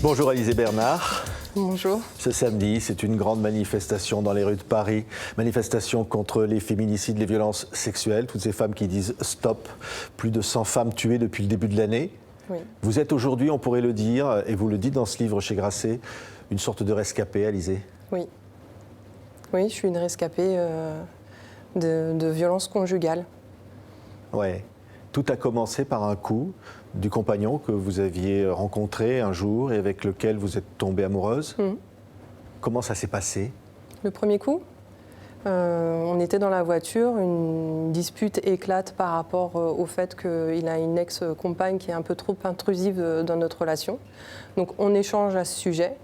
Bonjour Alizée Bernard. Bonjour. Ce samedi, c'est une grande manifestation dans les rues de Paris. Manifestation contre les féminicides, les violences sexuelles. Toutes ces femmes qui disent stop. Plus de 100 femmes tuées depuis le début de l'année. Oui. Vous êtes aujourd'hui, on pourrait le dire, et vous le dites dans ce livre chez Grasset, une sorte de rescapée, Alizée. Oui. Oui, je suis une rescapée de violences conjugales. Ouais. Tout a commencé par un coup du compagnon que vous aviez rencontré un jour et avec lequel vous êtes tombée amoureuse. Comment ça s'est passé? Le premier coup, on était dans la voiture, une dispute éclate par rapport au fait qu'il a une ex-compagne qui est un peu trop intrusive dans notre relation. Donc on échange à ce sujet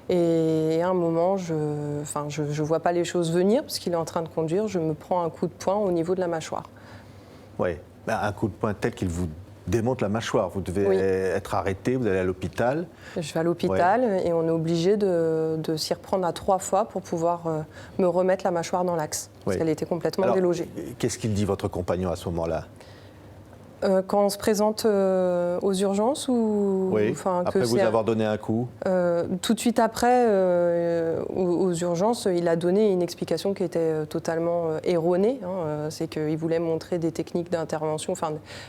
et à un moment, je ne vois pas les choses venir parce qu'il est en train de conduire, je me prends un coup de poing au niveau de la mâchoire. Oui, un coup de poing tel qu'il vous démonte la mâchoire. Vous devez être arrêté, vous allez à l'hôpital. Je vais à l'hôpital et on est obligé de s'y reprendre à 3 fois pour pouvoir me remettre la mâchoire dans l'axe, parce qu'elle était complètement délogée. Qu'est-ce qu'il dit votre compagnon à ce moment-là? Quand on se présente aux urgences ou après vous avoir donné un coup? Tout de suite après, aux urgences, il a donné une explication qui était totalement erronée. C'est qu'il voulait montrer des techniques d'intervention,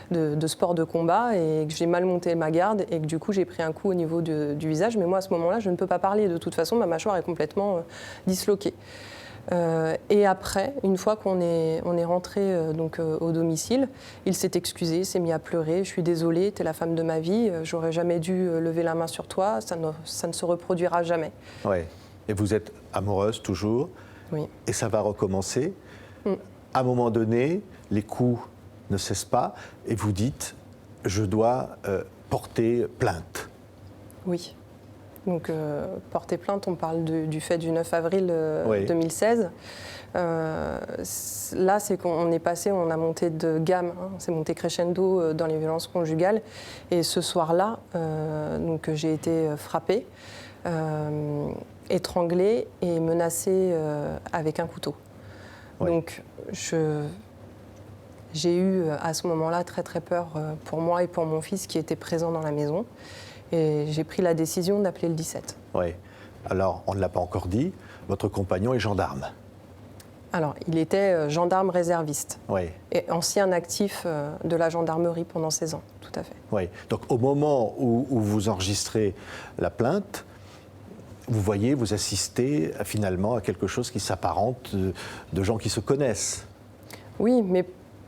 de sport de combat, et que j'ai mal monté ma garde et que du coup j'ai pris un coup au niveau du visage. Mais moi à ce moment-là, je ne peux pas parler. De toute façon, ma mâchoire est complètement disloquée. Et après, une fois qu'on est rentré au domicile, il s'est excusé, s'est mis à pleurer. Je suis désolée, tu es la femme de ma vie, j'aurais jamais dû lever la main sur toi, ça ne se reproduira jamais. Oui. Et vous êtes amoureuse toujours? Oui. Et ça va recommencer. À un moment donné, les coups ne cessent pas et vous dites je dois porter plainte. Oui. Donc, porter plainte, on parle du fait du 9 avril 2016. Là, c'est qu'on est passé, on a monté de gamme, c'est monté crescendo dans les violences conjugales. Et ce soir-là, j'ai été frappée, étranglée et menacée avec un couteau. Ouais. Donc, j'ai eu à ce moment-là très très peur pour moi et pour mon fils qui était présent dans la maison. Et j'ai pris la décision d'appeler le 17. Oui. Alors, on ne l'a pas encore dit, votre compagnon est gendarme. Alors, il était gendarme réserviste. Oui. Et ancien actif de la gendarmerie pendant 16 ans, tout à fait. Oui. Donc, au moment où vous enregistrez la plainte, vous assistez finalement à quelque chose qui s'apparente de gens qui se connaissent. Oui, mais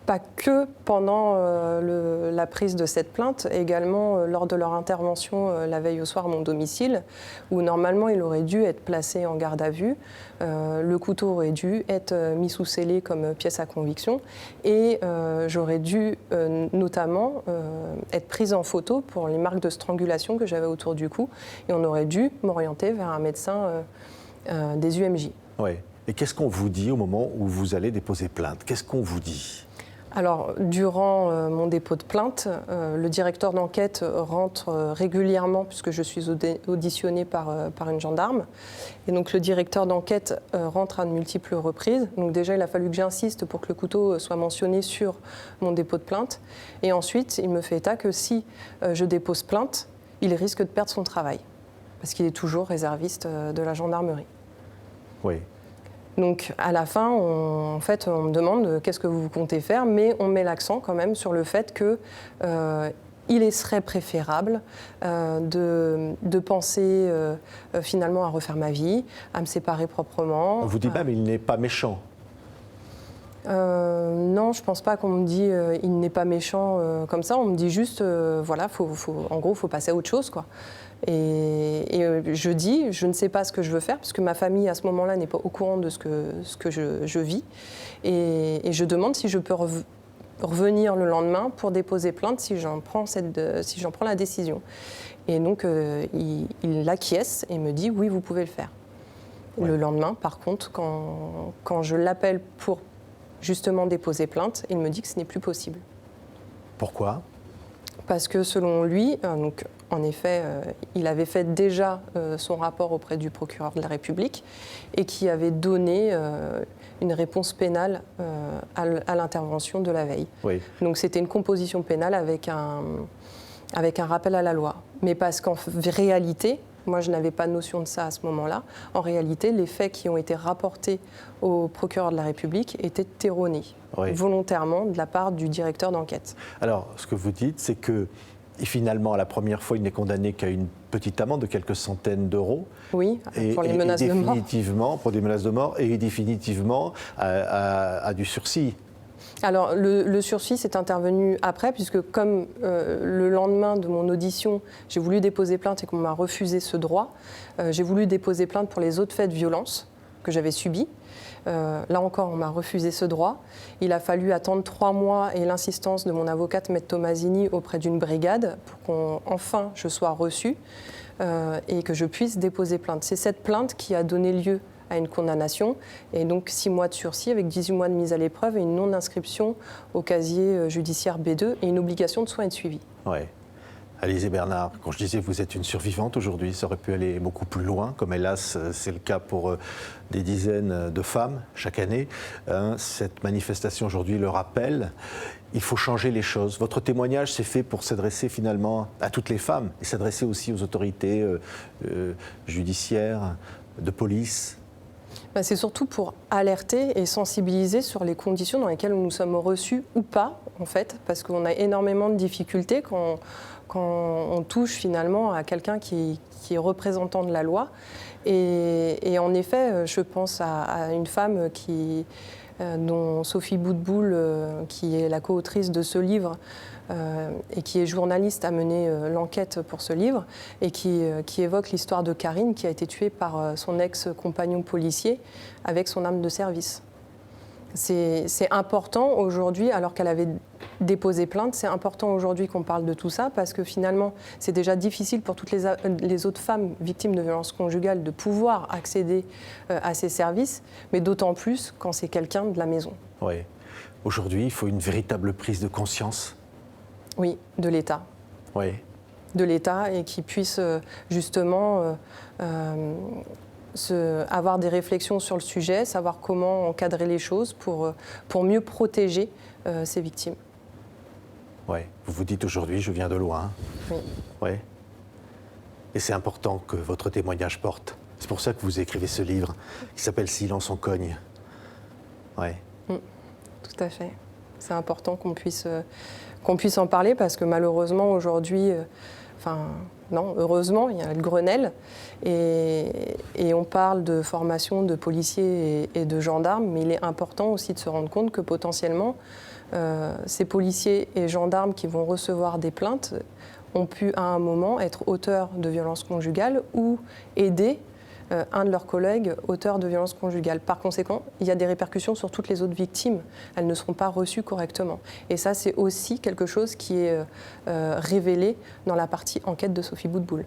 pas que pendant la prise de cette plainte, également lors de leur intervention la veille au soir à mon domicile, où normalement il aurait dû être placé en garde à vue. Le couteau aurait dû être mis sous scellé comme pièce à conviction et j'aurais dû notamment être prise en photo pour les marques de strangulation que j'avais autour du cou et on aurait dû m'orienter vers un médecin des UMJ. Oui. Et qu'est-ce qu'on vous dit au moment où vous allez déposer plainte? Qu'est-ce qu'on vous dit? Alors, durant mon dépôt de plainte, le directeur d'enquête rentre régulièrement, puisque je suis auditionnée par une gendarme. Et donc, le directeur d'enquête rentre à de multiples reprises. Donc, déjà, il a fallu que j'insiste pour que le couteau soit mentionné sur mon dépôt de plainte. Et ensuite, il me fait état que si je dépose plainte, il risque de perdre son travail, parce qu'il est toujours réserviste de la gendarmerie. Oui. Donc à la fin, on me demande qu'est-ce que vous comptez faire, mais on met l'accent quand même sur le fait qu'il serait préférable de penser finalement à refaire ma vie, à me séparer proprement. On vous dit pas, mais il n'est pas méchant. Non, je ne pense pas qu'on me dit il n'est pas méchant comme ça. On me dit juste, en gros, il faut passer à autre chose, quoi. Et je dis, je ne sais pas ce que je veux faire, parce que ma famille, à ce moment-là, n'est pas au courant de ce que je vis. Et je demande si je peux revenir le lendemain pour déposer plainte si j'en prends la décision. Et donc, il acquiesce et me dit, oui, vous pouvez le faire. Ouais. Le lendemain, par contre, quand je l'appelle pour justement déposer plainte, il me dit que ce n'est plus possible. Pourquoi ? Parce que selon lui, en effet, il avait fait déjà son rapport auprès du procureur de la République et qui avait donné une réponse pénale à l'intervention de la veille. Oui. Donc c'était une composition pénale avec un rappel à la loi. Mais parce qu'en réalité, Moi, je n'avais pas notion de ça à ce moment-là. En réalité, les faits qui ont été rapportés au procureur de la République étaient erronés, volontairement, de la part du directeur d'enquête. Alors, ce que vous dites, c'est que finalement, la première fois, il n'est condamné qu'à une petite amende de quelques centaines d'euros. Oui, pour les menaces de mort. Définitivement, pour des menaces de mort, et définitivement à du sursis. Alors, le sursis est intervenu après, puisque comme le lendemain de mon audition, j'ai voulu déposer plainte et qu'on m'a refusé ce droit, j'ai voulu déposer plainte pour les autres faits de violence que j'avais subis. Là encore, on m'a refusé ce droit. Il a fallu attendre 3 mois et l'insistance de mon avocate, Maître Tomasini, auprès d'une brigade pour qu'enfin je sois reçue et que je puisse déposer plainte. C'est cette plainte qui a donné lieu à une condamnation et donc 6 mois de sursis avec 18 mois de mise à l'épreuve et une non-inscription au casier judiciaire B2 et une obligation de soins et de suivi. Ouais. Alizée Bernard, quand je disais que vous êtes une survivante aujourd'hui, ça aurait pu aller beaucoup plus loin, comme hélas c'est le cas pour des dizaines de femmes chaque année. Cette manifestation aujourd'hui le rappelle. Il faut changer les choses. Votre témoignage s'est fait pour s'adresser finalement à toutes les femmes et s'adresser aussi aux autorités judiciaires, de police. C'est surtout pour alerter et sensibiliser sur les conditions dans lesquelles nous sommes reçus ou pas, en fait, parce qu'on a énormément de difficultés quand on touche finalement à quelqu'un qui est représentant de la loi. Et en effet, je pense à une femme dont Sophie Boutboul, qui est la co-autrice de ce livre, et qui est journaliste, a mené l'enquête pour ce livre et qui évoque l'histoire de Karine qui a été tuée par son ex-compagnon policier avec son arme de service. C'est important aujourd'hui, alors qu'elle avait déposé plainte, c'est important aujourd'hui qu'on parle de tout ça parce que finalement c'est déjà difficile pour toutes les autres femmes victimes de violences conjugales de pouvoir accéder à ces services, mais d'autant plus quand c'est quelqu'un de la maison. Oui. Aujourd'hui, il faut une véritable prise de conscience. Oui, de l'État. Oui. De l'État et qui puisse justement avoir des réflexions sur le sujet, savoir comment encadrer les choses pour mieux protéger ces victimes. Oui, vous vous dites aujourd'hui, je viens de loin. Oui. Oui. Et c'est important que votre témoignage porte. C'est pour ça que vous écrivez ce livre qui s'appelle Silence on cogne. Oui. Tout à fait. C'est important qu'on puisse en parler parce que malheureusement aujourd'hui, heureusement, il y a le Grenelle et on parle de formation de policiers et de gendarmes, mais il est important aussi de se rendre compte que potentiellement, ces policiers et gendarmes qui vont recevoir des plaintes ont pu à un moment être auteurs de violences conjugales ou aider un de leurs collègues auteur de violences conjugales. Par conséquent, il y a des répercussions sur toutes les autres victimes. Elles ne seront pas reçues correctement. Et ça, c'est aussi quelque chose qui est révélé dans la partie enquête de Sophie Boutboul.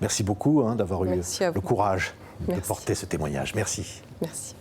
Merci beaucoup d'avoir eu le courage de porter ce témoignage. Merci. Merci.